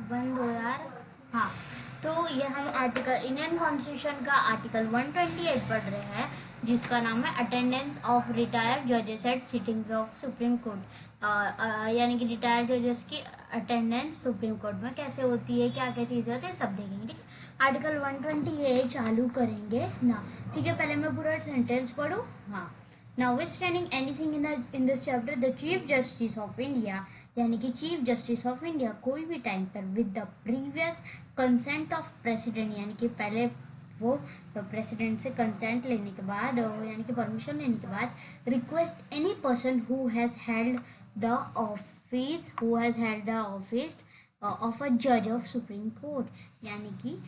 बंद हो यार। हाँ, तो ये हम आर्टिकल इंडियन कॉन्स्टिट्यूशन का आर्टिकल 128 पढ़ रहे हैं, जिसका नाम है अटेंडेंस ऑफ रिटायर्ड जजेस at sittings of Supreme Court. यानी कि रिटायर्ड जजेस की अटेंडेंस सुप्रीम कोर्ट में कैसे होती है, क्या क्या चीज़ें होती है, सब देखेंगे। ठीक है, आर्टिकल 128 चालू करेंगे ना। ठीक है, पहले मैं पूरा सेंटेंस पढ़ूँ। हाँ, notwithstanding anything in this chapter, the Chief Justice of India यानी कि चीफ जस्टिस ऑफ इंडिया कोई भी टाइम पर with the previous consent of president, यानी कि पहले वो प्रेसिडेंट से कंसेंट लेने के बाद यानी कि परमिशन लेने के बाद, request any person who has held the office of a जज ऑफ सुप्रीम कोर्ट, यानी कि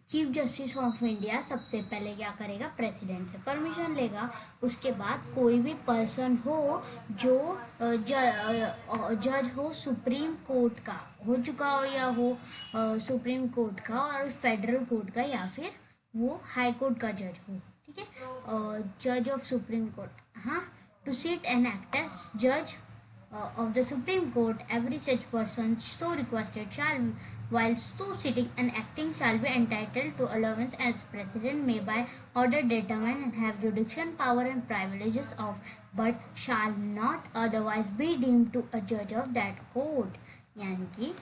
चीफ जस्टिस ऑफ इंडिया सबसे पहले क्या करेगा, प्रेसिडेंट से परमिशन लेगा। उसके बाद कोई भी पर्सन हो जो जज हो सुप्रीम कोर्ट का, हो चुका हो या हो सुप्रीम कोर्ट का और फेडरल कोर्ट का, या फिर वो हाई कोर्ट का जज हो। ठीक है, जज ऑफ सुप्रीम कोर्ट, हाँ, to sit and act as जज of the Supreme Court, every such person so requested shall, while so sitting and acting, shall be entitled to allowance as President may by order determine and have jurisdiction power and privileges of, but shall not otherwise be deemed to a judge of that court। यानी कि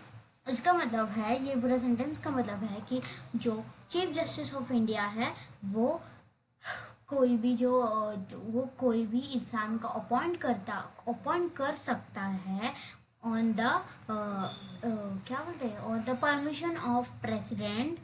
इसका मतलब है, ये पूरा sentence का मतलब है कि जो चीफ जस्टिस ऑफ इंडिया है वो कोई भी वो कोई भी इंसान को अपॉइंट कर सकता है ऑन द क्या बोलते हैं, on the permission of president.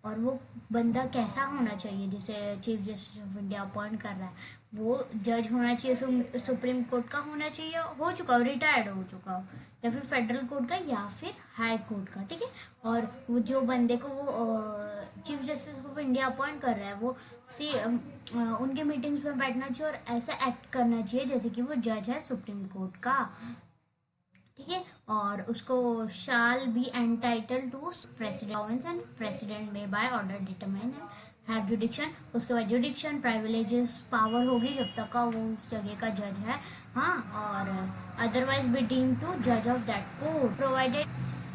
और वो बंदा कैसा होना चाहिए जिसे chief justice of India appoint कर रहा है, वो जज होना चाहिए, सुप्रीम कोर्ट का होना चाहिए, हो चुका हो, रिटायर्ड हो चुका हो, या फिर फेडरल कोर्ट का, या फिर हाई कोर्ट का। ठीक है, और वो जो बंदे को वो chief justice of India appoint कर रहा है वो उनके मीटिंग्स में बैठना चाहिए और ऐसा एक्ट करना चाहिए जैसे कि वो जज है सुप्रीम कोर्ट का। ठीक है, और उसको shall be entitled to president and president में by order determine and have jurisdiction. उसके बाद जुडिक्शन प्राइविलेजेस पावर होगी जब तक का वो उस जगह का जज है, हाँ, और अदरवाइज बी डीम टू जज of that court,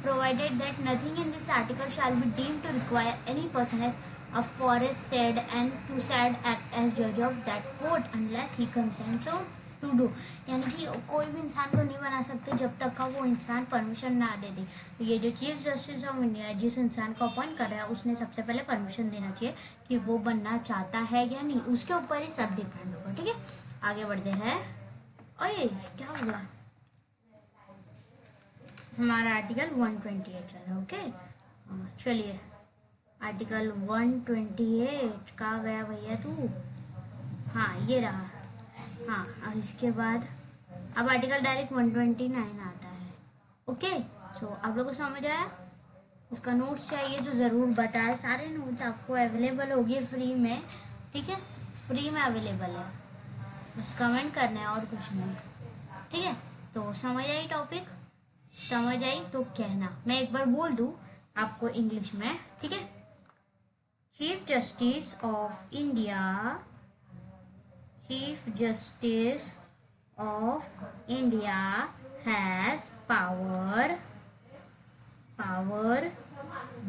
provided that nothing in this article shall be deemed to require any person as aforesaid and to said act as judge of that court unless he consents so to do। यानी कि कोई भी इंसान को नहीं बना सकते जब तक का वो इंसान परमिशन ना दे दे। तो ये जो चीफ जस्टिस ऑफ इंडिया जिस इंसान को अपॉइंट कर रहा है उसने सबसे पहले परमिशन देना चाहिए कि वो बनना चाहता है या नहीं, उसके ऊपर ही सब डिपेंड होगा। ठीक है, आगे बढ़ते हैं। ओए क्या हो गया, हमारा आर्टिकल 128 चल रहा है। ओके, चलिए आर्टिकल 128 कहाँ गया भैया तू, हाँ ये रहा। हाँ, और इसके बाद अब आर्टिकल डायरेक्ट 129 आता है। ओके, सो आप लोगों को समझ आया? इसका नोट्स चाहिए तो ज़रूर बताएं, सारे नोट्स आपको अवेलेबल होगी फ्री में। ठीक है, फ्री में अवेलेबल है, बस कमेंट करना है और कुछ नहीं। ठीक है, तो समझ आई टॉपिक? समझ आई तो कहना, मैं एक बार बोल दूं आपको इंग्लिश में। ठीक है, chief justice of India, chief justice of India has power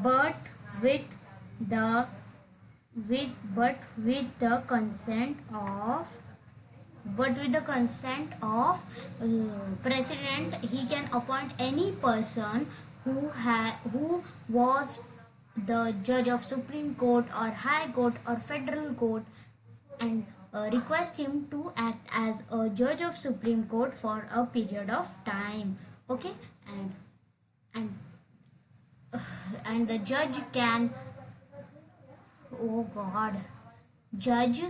but with the consent of president, he can appoint any person who was the judge of supreme court or high court or federal court and request him to act as a judge of supreme court for a period of time. Okay, and the judge can, oh god, judge,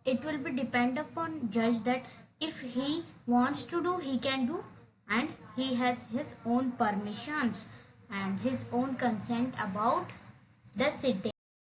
it will be depend upon judge that if he wants to do he can do, and he has his own permissions and his own consent about the sitting.